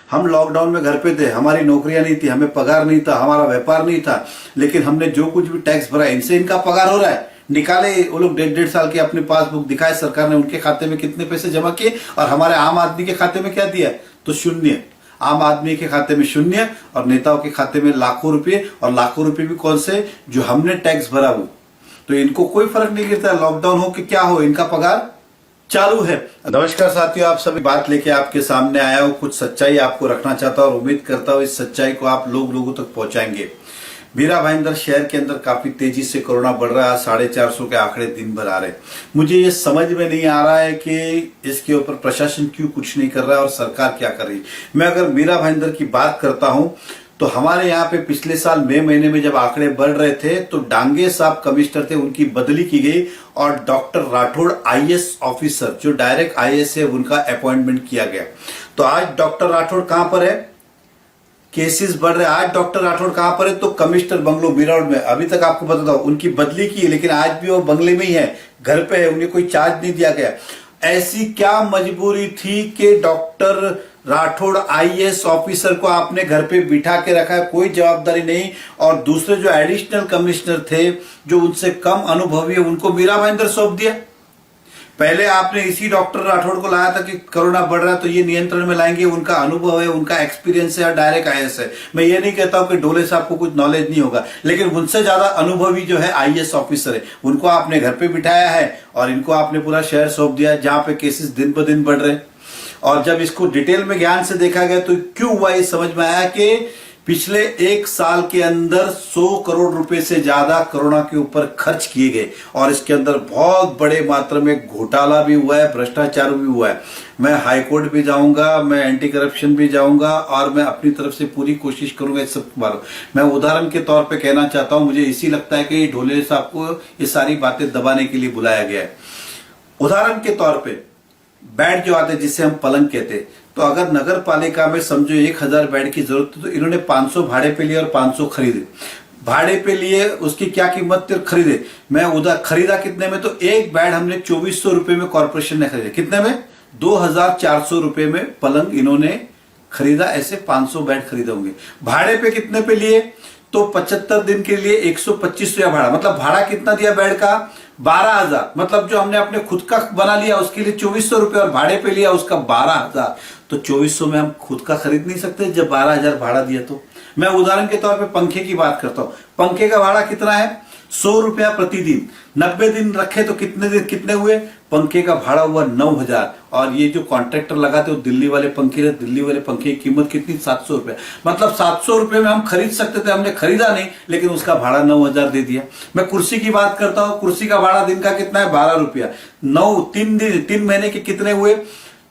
हम लॉकडाउन में घर पे थे, हमारी नौकरियां नहीं थी, हमें पगार नहीं था, हमारा व्यापार नहीं था, लेकिन हमने जो कुछ भी टैक्स भरा इनसे इनका पगार हो रहा है। निकाले वो लोग 1.5 की अपनी पासबुक दिखाए सरकार ने उनके खाते में कितने पैसे जमा किए और हमारे आम आदमी के खाते में क्या दिया, तो शून्य। आम आदमी के खाते में शून्य और नेताओं के खाते में लाखों रुपए, और लाखों रुपए भी कौन से, जो हमने टैक्स भरा वो। तो इनको कोई फर्क नहीं गिरता, लॉकडाउन हो कि क्या हो, इनका पगार चालू है। नमस्कार साथियों, आप सभी बात लेके आपके सामने आया हूं, कुछ सच्चाई आपको रखना चाहता हूं और उम्मीद करता हूं इस सच्चाई को आप लोगों तक पहुंचाएंगे। मीरा भाईंदर शहर के अंदर काफी तेजी से कोरोना बढ़ रहा है, 450 के आंकड़े दिन भर आ रहे। मुझे ये समझ में नहीं आ रहा है कि इसके ऊपर प्रशासन क्यों कुछ नहीं कर रहा है और सरकार क्या कर रही है। मैं अगर मीरा भाईंदर की बात करता हूं तो हमारे यहाँ पे पिछले साल मई महीने में जब आंकड़े बढ़ रहे थे तो डांगे साहब कमिश्नर थे, उनकी बदली की गई और डॉक्टर राठौड़ आईएएस ऑफिसर जो डायरेक्ट आईएएस है उनका अपॉइंटमेंट किया गया। तो आज डॉक्टर राठौड़ कहां पर है, केसेस बढ़ रहे, आज डॉक्टर राठौड़ कहां पर है, तो कमिश्नर बंगलो मीरा रोड में। अभी तक आपको बता दो उनकी बदली की है, लेकिन आज भी वो बंगले में ही है, घर पे है, उन्हें कोई चार्ज नहीं दिया गया। ऐसी क्या मजबूरी थी कि डॉक्टर राठौड़ आईएएस ऑफिसर को आपने घर पे बिठा के रखा है, कोई जवाबदारी नहीं, और दूसरे जो एडिशनल कमिश्नर थे जो उनसे कम अनुभवी है उनको मीरा भाईंदर सौंप दिया। पहले आपने इसी डॉक्टर राठौड़ को लाया था कि कोरोना बढ़ रहा है तो ये नियंत्रण में लाएंगे, उनका अनुभव है, उनका एक्सपीरियंस है और डायरेक्ट आईएएस है। मैं ये नहीं कहता हूं कि ढोले साहब को कुछ नॉलेज नहीं होगा, लेकिन उनसे ज्यादा अनुभवी जो है आईएएस ऑफिसर है, उनको आपने घर पे बिठाया है और इनको आपने पूरा शहर सौंप दिया है जहां पे केसेस दिन ब दिन बढ़ रहे। और जब इसको डिटेल में ज्ञान से देखा गया तो क्यों हुआ ये समझ में आया कि पिछले 1 साल के अंदर 100 करोड़ रुपए से ज्यादा कोरोना के ऊपर खर्च किए गए और इसके अंदर बहुत बड़े मात्रा में घोटाला भी हुआ है, भ्रष्टाचार भी हुआ है। मैं हाईकोर्ट भी जाऊंगा, मैं एंटी करप्शन भी जाऊंगा और मैं अपनी तरफ से पूरी कोशिश करूंगा इस सब के बारे में। मैं उदाहरण के तौर पे कहना चाहता हूं, मुझे इसी लगता है कि ढोले साहब को ये सारी बातें दबाने के लिए बुलाया गया है। उदाहरण के तौर पे बेड जो आते जिसे हम पलंग कहते, तो अगर नगर पालिका में समझो 1000 बेड की जरूरत है तो इन्होंने 500 भाड़े पे लिए और 500 खरीदे। भाड़े पे लिए उसकी क्या कीमत थी, खरीदे, मैं उधर खरीदा कितने में, तो एक बेड हमने 2400 रुपए में कॉर्पोरेशन ने खरीदे, कितने में, 2400 रुपए में पलंग इन्होंने खरीदा। ऐसे 500 बेड खरीदे होंगे। भाड़े पे कितने पे लिए, तो 75 दिन के लिए 125 रुपया भाड़ा, मतलब भाड़ा कितना दिया बेड का, 12,000। मतलब जो हमने अपने खुद का बना लिया उसके लिए 2400 रुपये और भाड़े पे लिया उसका 12,000। तो 2400 में हम खुद का खरीद नहीं सकते जब 12,000 भाड़ा दिया तो। मैं उदाहरण के तौर पे पंखे की बात करता हूं, पंखे का भाड़ा कितना है, 100 रुपया प्रतिदिन, 90 दिन रखे तो कितने हुए, पंखे का भाड़ा हुआ 9,000। और ये जो कॉन्ट्रैक्टर लगाते हो दिल्ली वाले पंखे, दिल्ली वाले पंखे की कीमत कितनी, 700 रुपया। मतलब 700 रुपये में हम खरीद सकते थे, हमने खरीदा नहीं, लेकिन उसका भाड़ा 9,000 दे दिया। मैं कुर्सी की बात करता हूं, कुर्सी का भाड़ा दिन का कितना है, 12 रुपया। 3 महीने के कितने हुए,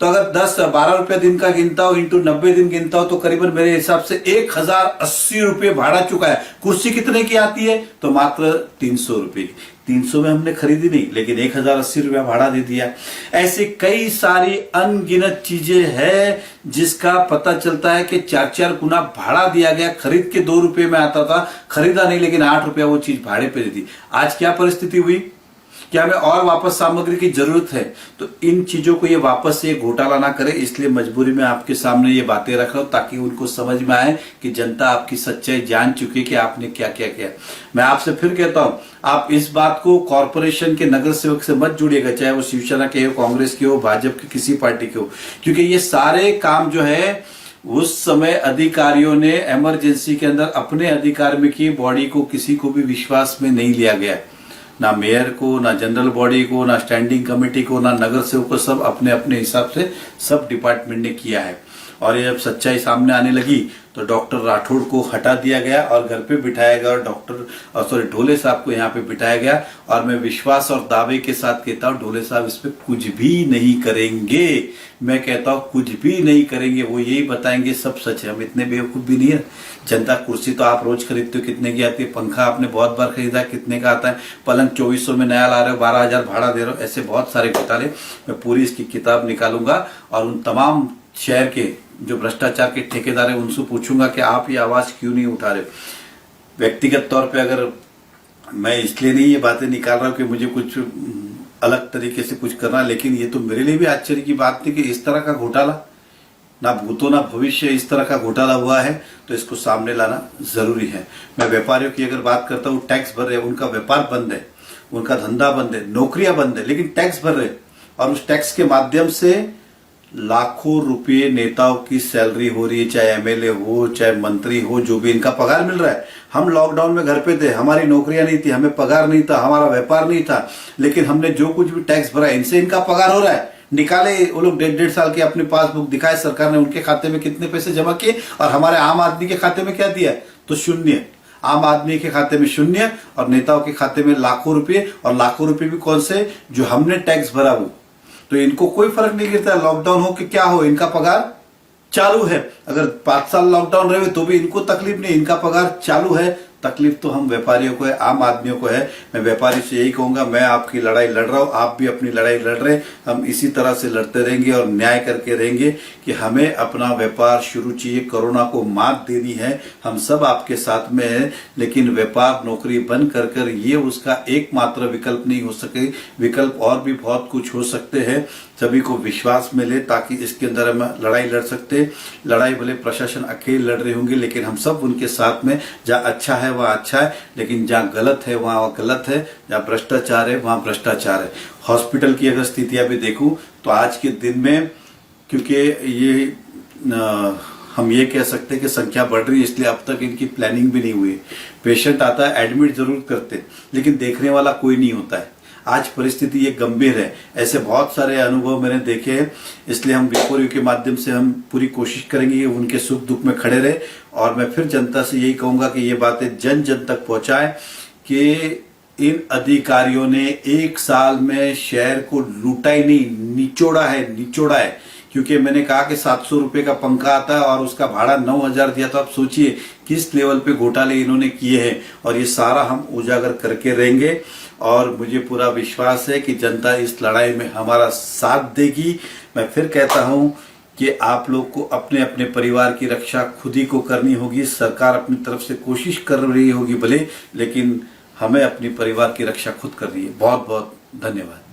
तो अगर 12 रुपया दिन का गिनता हो इंटू 90 दिन गिनता हो तो करीबन मेरे हिसाब से 1080 रुपये भाड़ा चुका है। कुर्सी कितने की आती है, तो मात्र 300 रुपये की। 300 में हमने खरीदी नहीं, लेकिन 1080 रुपया भाड़ा दे दिया। ऐसे कई सारी अनगिनत चीजें हैं जिसका पता चलता है कि 4 गुना भाड़ा दिया गया। खरीद के 2 रुपये में आता था, खरीदा नहीं, लेकिन 8 रुपया वो चीज भाड़े पे दे दी। आज क्या परिस्थिति हुई, क्या हमें और वापस सामग्री की जरूरत है, तो इन चीजों को ये वापस से घोटाला ना करे, इसलिए मजबूरी में आपके सामने ये बातें रख रहा हूं ताकि उनको समझ में आए कि जनता आपकी सच्चाई जान चुकी है कि आपने क्या क्या किया। मैं आपसे फिर कहता हूं, आप इस बात को कॉर्पोरेशन के नगर सेवक से मत जुड़िएगा, चाहे वो शिवसेना के हो, कांग्रेस के हो, भाजपा के किसी पार्टी के हो, क्योंकि ये सारे काम जो है उस समय अधिकारियों ने इमरजेंसी के अंदर अपने अधिकार में किए, बॉडी को किसी को भी विश्वास में नहीं लिया गया, ना मेयर को, ना जनरल बॉडी को, ना स्टैंडिंग कमेटी को, ना नगर सेवक को, सब अपने अपने हिसाब से सब डिपार्टमेंट ने किया है। और ये जब सच्चाई सामने आने लगी तो डॉक्टर राठौड़ को हटा दिया गया और घर पे बिठाया गया और ढोले साहब को यहाँ पे बिठाया गया। और मैं विश्वास और दावे के साथ कहता हूँ ढोले साहब इस पे कुछ भी नहीं करेंगे। मैं कहता हूँ कुछ भी नहीं करेंगे, वो यही बताएंगे सब सच है। हम इतने बेवकूफ भी नहीं है। जनता कुर्सी तो आप रोज खरीदते हो, कितने की आती है, पंखा आपने बहुत बार खरीदा, कितने का आता है, पलंग 2400 में नया ला रहे हो, 12,000 भाड़ा दे रहे हो, ऐसे बहुत सारे घोटाले। मैं पूरी इसकी किताब निकालूंगा और उन तमाम शहर के जो भ्रष्टाचार के ठेकेदार है उनसे पूछूंगा कि आप ये आवाज क्यों नहीं उठा रहे। व्यक्तिगत तौर पे अगर मैं इसलिए नहीं ये बातें निकाल रहा हूं कि मुझे कुछ अलग तरीके से कुछ करना, लेकिन ये तो मेरे लिए भी आश्चर्य की बात थी कि इस तरह का घोटाला ना भूतो ना भविष्य इस तरह का घोटाला हुआ है, तो इसको सामने लाना जरूरी है। मैं व्यापारियों की अगर बात करता हूँ, टैक्स भर रहे, उनका व्यापार बंद है, उनका धंधा बंद है, नौकरियां बंद है, लेकिन टैक्स भर रहे और उस टैक्स के माध्यम से लाखों रुपए नेताओं की सैलरी हो रही है, चाहे एमएलए हो, चाहे मंत्री हो, जो भी इनका पगार मिल रहा है। हम लॉकडाउन में घर पे थे, हमारी नौकरियां नहीं थी, हमें पगार नहीं था, हमारा व्यापार नहीं था, लेकिन हमने जो कुछ भी टैक्स भरा इनसे इनका पगार हो रहा है। निकाले वो लोग 1.5 साल की अपनी पासबुक दिखाए सरकार ने, उनके खाते में कितने पैसे जमा किए और हमारे आम आदमी के खाते में क्या दिया, तो शून्य। आम आदमी के खाते में शून्य और नेताओं के खाते में लाखों रुपए, और लाखों रुपए भी कौन से, जो हमने टैक्स भरा वो। तो इनको कोई फर्क नहीं गिरता, लॉकडाउन हो कि क्या हो, इनका पगार चालू है। अगर 5 साल लॉकडाउन रहे तो भी इनको तकलीफ नहीं, इनका पगार चालू है। तकलीफ तो हम व्यापारियों को है, आम आदमियों को है। मैं व्यापारी से यही कहूंगा, मैं आपकी लड़ाई लड़ रहा हूं, आप भी अपनी लड़ाई लड़ रहे हैं। हम इसी तरह से लड़ते रहेंगे और न्याय करके रहेंगे कि हमें अपना व्यापार शुरू चाहिए, कोरोना को मात देनी है। हम सब आपके साथ में हैं, लेकिन व्यापार नौकरी बंद कर कर ये उसका एकमात्र विकल्प नहीं हो सके। विकल्प और भी बहुत कुछ हो सकते हैं। सभी को विश्वास मिले ताकि इसके अंदर हम लड़ाई लड़ सकते। लड़ाई भले प्रशासन अकेले लड़ रहे होंगे, लेकिन हम सब उनके साथ में। जहाँ अच्छा है वहाँ अच्छा है, लेकिन जहाँ गलत है वहाँ गलत है, जहाँ भ्रष्टाचार है वहाँ भ्रष्टाचार है। हॉस्पिटल की अगर स्थितियां भी देखूं तो आज के दिन में, क्योंकि ये हम ये कह सकते हैं कि संख्या बढ़ रही है, इसलिए अब तक इनकी प्लानिंग भी नहीं हुई। पेशेंट आता है, एडमिट जरूर करते, लेकिन देखने वाला कोई नहीं होता है। आज परिस्थिति ये गंभीर है। ऐसे बहुत सारे अनुभव मैंने देखे हैं, इसलिए हम विपोरियो के माध्यम से हम पूरी कोशिश करेंगे कि उनके सुख दुख में खड़े रहे। और मैं फिर जनता से यही कहूंगा कि ये बातें जन जन तक पहुंचाएं कि इन अधिकारियों ने 1 साल में शहर को लूटा ही नहीं, निचोड़ा है। क्योंकि मैंने कहा कि 700 रुपए का पंखा आता है और उसका भाड़ा 9,000 दिया, तो आप सोचिए किस लेवल पे घोटाले इन्होंने किए हैं। और ये सारा हम उजागर करके रहेंगे और मुझे पूरा विश्वास है कि जनता इस लड़ाई में हमारा साथ देगी। मैं फिर कहता हूं कि आप लोग को अपने अपने परिवार की रक्षा खुद ही को करनी होगी। सरकार अपनी तरफ से कोशिश कर रही होगी भले, लेकिन हमें अपनी परिवार की रक्षा खुद करनी है। बहुत बहुत धन्यवाद।